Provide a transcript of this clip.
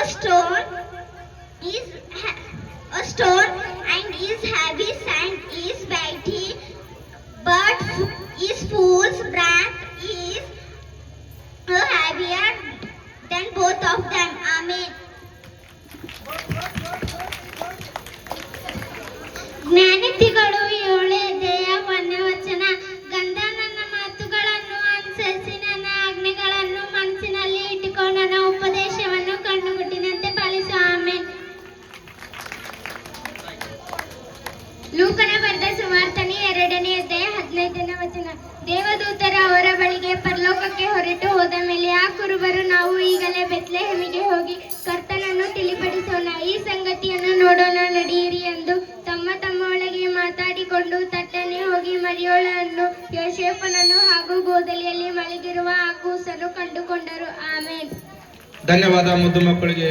stone is a stone and is heavy, sand is weighty, but is fool's breath is heavier than both of them. Amen. ಜ್ಞಾನಿತಿಗಳು ಏಳೆದೆಯ ವಚನ. ಗಂಧ ನನ್ನ ಮಾತುಗಳನ್ನು ಅನುಸರಿಸಿ ನನ್ನ ಆಜ್ಞೆಗಳನ್ನು ಮನಸ್ಸಿನಲ್ಲಿ ಇಟ್ಟುಕೊಂಡು ನನ್ನ ಉಪದೇಶವನ್ನು ಕಣ್ಣುಗುಟ್ಟಿನಂತೆ ಪಾಲಿಸು. ಆಮೇನ್. ಲೂಕನ ಬರೆದ ಸುವಾರ್ತನೆ 2ನೇ ಅಧ್ಯಾಯ 15ನೇ ವಚನ. ದೇವದೂತರು ಅವರ ಬಳಿಗೆ ಪರಲೋಕಕ್ಕೆ ಹೊರಟು ಹೋದ ಮೇಲೆ ಆ ಕುರುಬರು, ನಾವು ಈಗಲೇ ಬೆತ್ಲೆಹೇಮಿಗೆ ಹೋಗಿ ಕರ್ತನನ್ನು ತಿಳಿಪಡಿಸೋಣ, ಈ ಸಂಗತಿಯನ್ನು ನೋಡೋಣ, ನಡೆಯಿರಿ ಎಂದು ತಮ್ಮ ಒಳಗೆ ಮಾತಾಡಿಕೊಂಡು ತಟ್ಟನೆ ಹೋಗಿ ಮರಿಯೋಳನ್ನು, ಯೋಸೇಫನನ್ನು ಹಾಗೂ ಗೋದಲಿಯಲ್ಲಿ ಮಲಗಿರುವ ಆ ಕೂಸನ್ನು ಕಂಡುಕೊಂಡರು. ಆಮೇನ್. ಧನ್ಯವಾದ ಮುದ್ದು ಮಕ್ಕಳಿಗೆ.